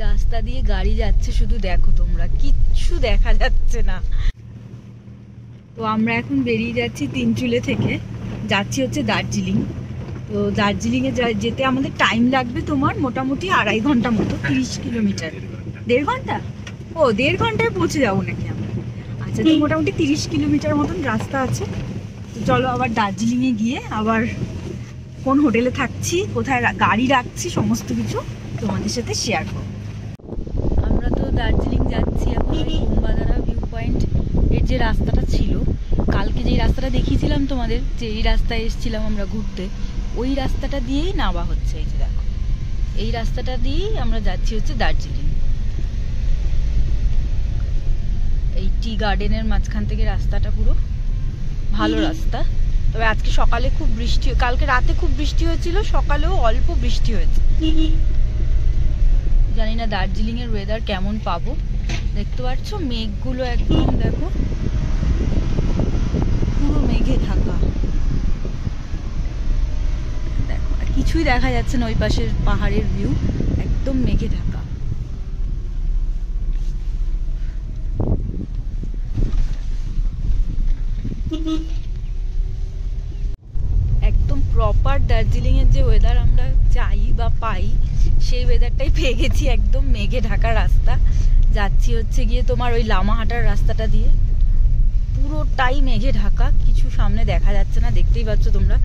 রাস্তা দিয়ে গাড়ি যাচ্ছে শুধু দেখো তোমরা, কিচ্ছু দেখা যাচ্ছে না। তো আমরা এখন বেরিয়ে যাচ্ছি তিনচুলে থেকে, যাচ্ছি হচ্ছে দার্জিলিং। তো দার্জিলিংয়ে যেতে আমাদের টাইম লাগবে তোমার মোটামুটি 2.5 ঘন্টা মতো, 30 কিলোমিটার। 1.5 ঘন্টা? ও 1.5 ঘন্টায় পৌঁছে যাবো নাকি আমরা? আচ্ছা, তো মোটামুটি 30 কিলোমিটার মতন রাস্তা আছে। তো চলো আবার দার্জিলিংয়ে গিয়ে আবার কোন হোটেলে থাকছি, কোথায় গাড়ি রাখছি, সমস্ত কিছু তোমাদের সাথে শেয়ার করব। আমরা তো দার্জিলিং যাচ্ছি এখন কুম্বাদারা ভিউ পয়েন্ট এর যে রাস্তাটা ছিল, কালকে যেই রাস্তাটা দেখিয়েছিলাম তোমাদের, যে এই রাস্তায় এসেছিলাম আমরা ঘুরতে, ওই রাস্তাটা দিয়েই নামা হচ্ছে। এই যে দেখো, এই রাস্তাটা দিয়েই আমরা যাচ্ছি হচ্ছে দার্জিলিং। এই টি গার্ডেনের মাঝখান থেকে রাস্তাটা পুরো ভালো রাস্তা। তবে আজকে সকালে খুব বৃষ্টি, কালকে রাতে খুব বৃষ্টি হয়েছিল, সকালেও অল্প বৃষ্টি হয়েছে। জানি না দার্জিলিং এর ওয়েদার কেমন পাবো। দেখতে পাচ্ছ মেঘগুলো একদম দেখো পুরো মেঘে ঢাকা, দেখো কিছুই দেখা যাচ্ছে না, ওই পাশের পাহাড়ের ভিউ একদম মেঘে ঢাকা। একদম প্রপার দার্জিলিং এর যে ওয়েদার আমরা চাই বা পাই, সেই ওয়েদারটাই পেয়ে গেছি। একদম মেঘে ঢাকা রাস্তা, যাচ্ছি হচ্ছে গিয়ে তোমার ওই লামাহাটার রাস্তাটা দিয়ে, পুরোটাই মেঘে ঢাকা, কিছু সামনে দেখা যাচ্ছে না, দেখতেই পাচ্ছ তোমরা,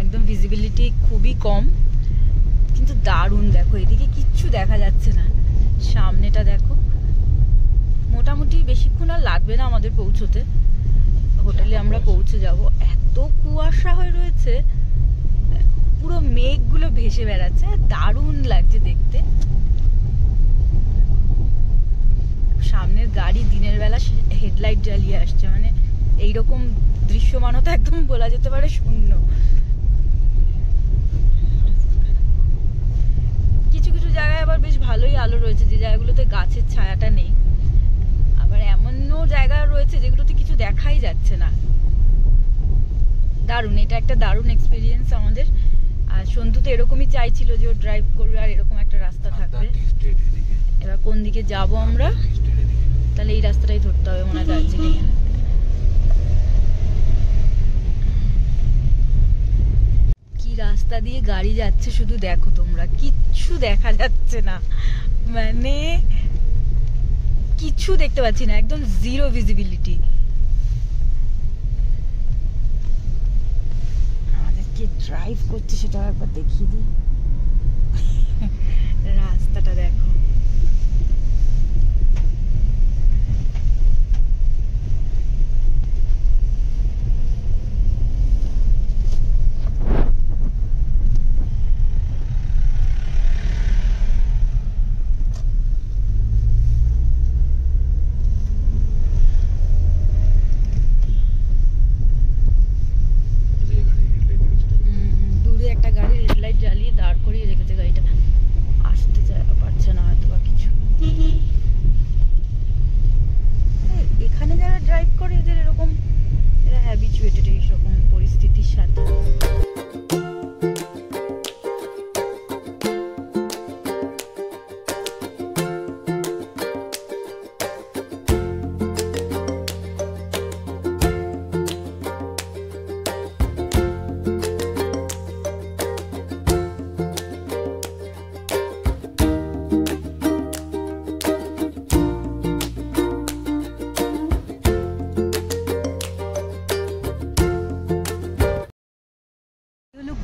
একদম ভিজিবিলিটি খুবই কম, কিন্তু দারুণ। দেখো এদিকে কিচ্ছু দেখা যাচ্ছে না, সামনেটা দেখো। মোটামুটি বেশিক্ষণ আর লাগবে না আমাদের পৌঁছতে, হোটেলে আমরা পৌঁছে যাব। এত কুয়াশা হয়ে রয়েছে, পুরো মেঘগুলো ভেসে বেড়াচ্ছে, দারুণ লাগছে দেখতে। সামনের গাড়ি দিনের বেলা হেডলাইট জ্বালিয়ে আসছে, মানে এইরকম দৃশ্যমানতা একদম বলা যেতে পারে শূন্য। কিছু কিছু জায়গায় আবার বেশ ভালোই আলো রয়েছে, যে জায়গাগুলোতে গাছের ছায়াটা নেই। আবার এমনও জায়গা রয়েছে যেগুলোতে কিছু দেখাই যাচ্ছে না। দারুণ, এটা একটা দারুণ এক্সপিরিয়েন্স আমাদের। আর সন্তু তো এরকমই চাইছিল যে ও ড্রাইভ করবে আর এরকম একটা রাস্তা থাকবে। এবার কোন দিকে যাব আমরা? তাহলে এই রাস্তাটাই ধরতে হবে মনে হয় দার্জিলিং এ। কি রাস্তা দিয়ে গাড়ি যাচ্ছে শুধু দেখো তোমরা, কিচ্ছু দেখা যাচ্ছে না, মানে কিছু দেখতে পাচ্ছি না, একদম জিরো ভিজিবিলিটি। আমাদেরকে ড্রাইভ করছে সেটা একবার দেখিয়ে দিই, রাস্তাটা দেখো। একটা গাড়ি রেড লাইট জ্বালিয়ে দাঁড় করিয়ে রেখেছে, গাড়িটা আসতে পারছে না হয়তো বা কিছু। এখানে যারা ড্রাইভ করে এদের এরকম, এরা হ্যাবিচুয়েটেড এইরকম পরিস্থিতির সাথে।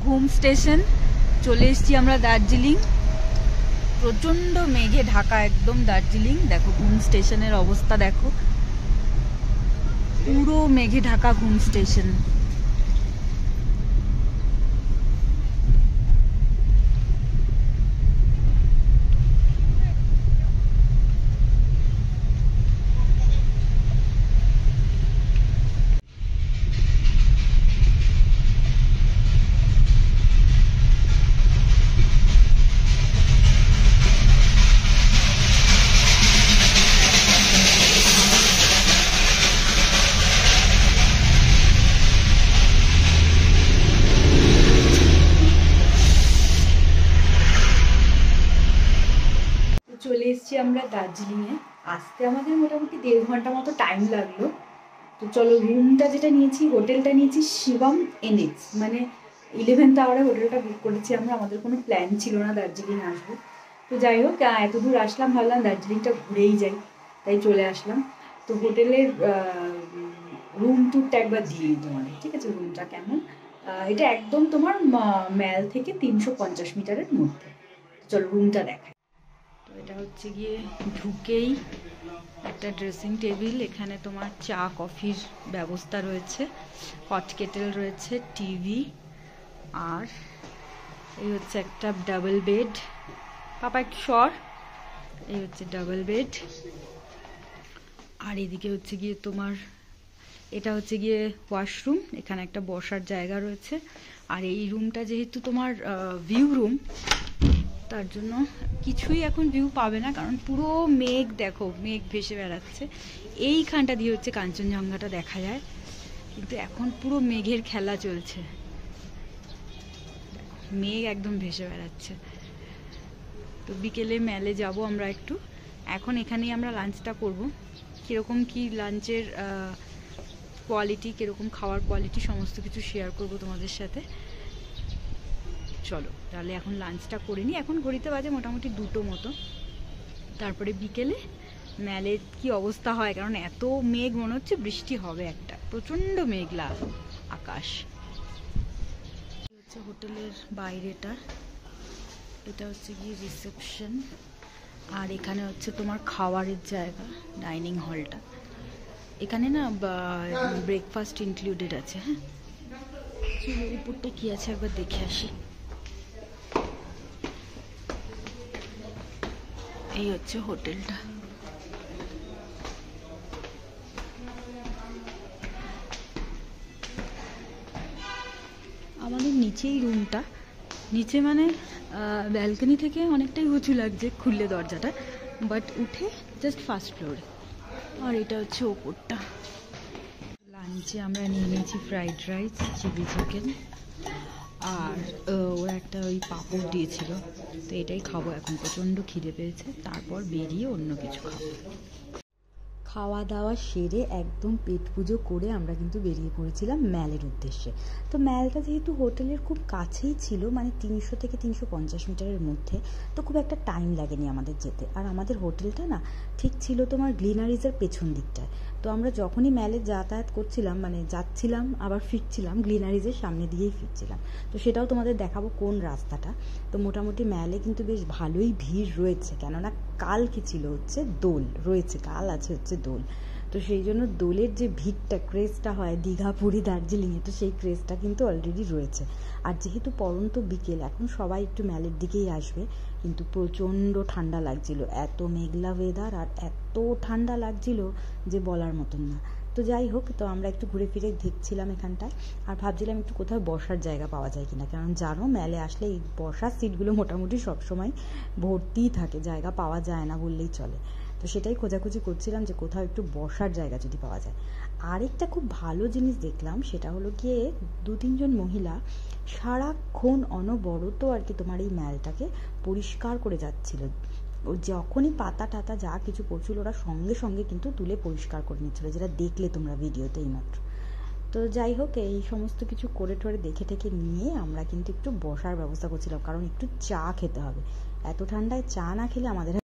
ঘুম স্টেশন চলে এসেছি আমরা দার্জিলিং, প্রচন্ড মেঘে ঢাকা একদম দার্জিলিং। দেখো ঘুম স্টেশনের অবস্থা দেখো, পুরো মেঘে ঢাকা ঘুম স্টেশন। চলে এসেছি আমরা দার্জিলিংয়ে। আসতে আমাদের মোটামুটি 1.5 ঘন্টা মতো টাইম লাগলো। তো চলো, রুমটা যেটা নিয়েছি, হোটেলটা নিয়েছি শিবম এনএক্স, মানে 11th আওয়ারে হোটেলটা বুক করেছি আমরা। আমাদের কোনো প্ল্যান ছিল না দার্জিলিং আসবো। তো যাই হোক, এত দূর আসলাম, ভাবলাম দার্জিলিংটা ঘুরেই যাই, তাই চলে আসলাম। তো হোটেলের রুম ট্যুরটা একবার দিয়ে দিই তোমাদের, ঠিক আছে? রুমটা কেমন, এটা একদম তোমার ম্যাল থেকে 350 মিটারের মধ্যে। চলো রুমটা দেখাই। তো এটা হচ্ছে গিয়ে ঢুকেই একটা ড্রেসিং টেবিল, এখানে তোমার চা কফির ব্যবস্থা রয়েছে, হট কেটেল রয়েছে, টিভি, আর এই হচ্ছে একটা ডাবল বেড। পাপা একটু সর, এই হচ্ছে ডাবল বেড। আর এদিকে হচ্ছে গিয়ে তোমার, এটা হচ্ছে গিয়ে ওয়াশরুম, এখানে একটা বসার জায়গা রয়েছে। আর এই রুমটা যেহেতু তোমার ভিউ রুম, তার জন্য কিছুই এখন ভিউ পাবে না, কারণ পুরো মেঘ, দেখো মেঘ ভেসে বেড়াচ্ছে। এইখানটা দিয়ে হচ্ছে কাঞ্চনজঙ্ঘাটা দেখা যায়, কিন্তু এখন পুরো মেঘের খেলা চলছে, মেঘ একদম ভেসে বেড়াচ্ছে। তো বিকেলে মেলে যাব আমরা একটু, এখন এখানেই আমরা লাঞ্চটা করব। কীরকম কি লাঞ্চের কোয়ালিটি, কীরকম খাওয়ার কোয়ালিটি, সমস্ত কিছু শেয়ার করব তোমাদের সাথে। চলো তাহলে এখন লাঞ্চটা করে নিই। এখন ঘড়িতে বাজে মোটামুটি 2টো মতো। তারপরে বিকেলে মেলে কি অবস্থা হয়, কারণ এত মেঘ, মনে হচ্ছে বৃষ্টি হবে, একটা প্রচণ্ড মেঘলা আকাশ। হচ্ছে হোটেলের বাইরেটা, এটা হচ্ছে গিয়ে রিসেপশন, আর এখানে হচ্ছে তোমার খাওয়ারের জায়গা, ডাইনিং হলটা। এখানে না ব্রেকফাস্ট ইনক্লুডেড আছে। হ্যাঁ, উপরটা কি আছে একবার দেখে আসি। এই হচ্ছে হোটেলটা। আমাদের নিচেই রুমটা, নিচে মানে ব্যালকনি থেকে অনেকটাই উঁচু লাগছে খুললে দরজাটা, বাট উঠে জাস্ট ফার্স্ট ফ্লোরে। আর এটা হচ্ছে ওপরটা। লাঞ্চে আমরা নিয়ে নিয়েছি ফ্রাইড রাইস, চিলি চিকেন, আর ওরা একটা ওই পাঁপড় দিয়েছিল। তো এটাই খাবো এখন, প্রচণ্ড খিদে পেয়েছে, তারপর বেরিয়ে অন্য কিছু খাবো। খাওয়া দাওয়া সেরে একদম পেট পুজো করে আমরা কিন্তু বেরিয়ে পড়েছিলাম ম্যালের উদ্দেশ্যে। তো ম্যালটা যেহেতু হোটেলের খুব কাছেই ছিল, মানে 300 থেকে 350 মিটারের মধ্যে, তো খুব একটা টাইম লাগেনি আমাদের যেতে। আর আমাদের হোটেলটা না ঠিক ছিল তোমার গ্লিনারিজের পেছন দিকটায়। তো আমরা যখনই ম্যালে যাতায়াত করছিলাম, মানে যাচ্ছিলাম আবার ফিরছিলাম, গ্লিনারিজের সামনে দিয়েই ফিরছিলাম। তো সেটাও তোমাদের দেখাবো কোন রাস্তাটা। তো মোটামুটি ম্যালে কিন্তু বেশ ভালোই ভিড় রয়েছে, কেননা কাল কি ছিল হচ্ছে দোল রয়েছে, কাল আছে হচ্ছে দোল। তো সেই জন্য দোলের যে ভিড়টা, ক্রেজটা হয় দীঘা, পুরী, দার্জিলিংয়ে, তো সেই ক্রেজটা কিন্তু অলরেডি রয়েছে। আর যেহেতু পরন্ত বিকেল, এখন সবাই একটু ম্যালের দিকেই আসবে, কিন্তু প্রচণ্ড ঠান্ডা লাগছিল, এত মেঘলা ওয়েদার আর এত ঠান্ডা লাগছিল যে বলার মতন না। তো যাই হোক, তো আমরা একটু ঘুরে ফিরে দেখছিলাম এখানটায়, আর ভাবছিলাম একটু কোথাও বসার জায়গা পাওয়া যায় কিনা, কারণ জানো মেলে আসলে এই বসার সিটগুলো মোটামুটি সবসময় ভর্তিই থাকে, জায়গা পাওয়া যায় না বললেই চলে। তো সেটাই খোঁজাখুঁজি করছিলাম যে কোথাও একটু বসার জায়গা যদি পাওয়া যায়। আরেকটা খুব ভালো জিনিস দেখলাম, সেটা হলো গিয়ে 2-3 জন মহিলা সারাক্ষণ অনবরত আর কি তোমার এই ম্যালটাকে পরিষ্কার করে যাচ্ছিল। ও যখনই পাতা টাতা যা কিছু পড়ছিল, ওরা সঙ্গে সঙ্গে কিন্তু তুলে পরিষ্কার করে নিচ্ছিল, যেটা দেখলে তোমরা ভিডিওতে এইমাত্র। তো যাই হোক, এই সমস্ত কিছু করে টোরে দেখে টেকে নিয়ে আমরা কিন্তু একটু বসার ব্যবস্থা করছিলাম, কারণ একটু চা খেতে হবে। এত ঠান্ডায় চা না খেলে আমাদের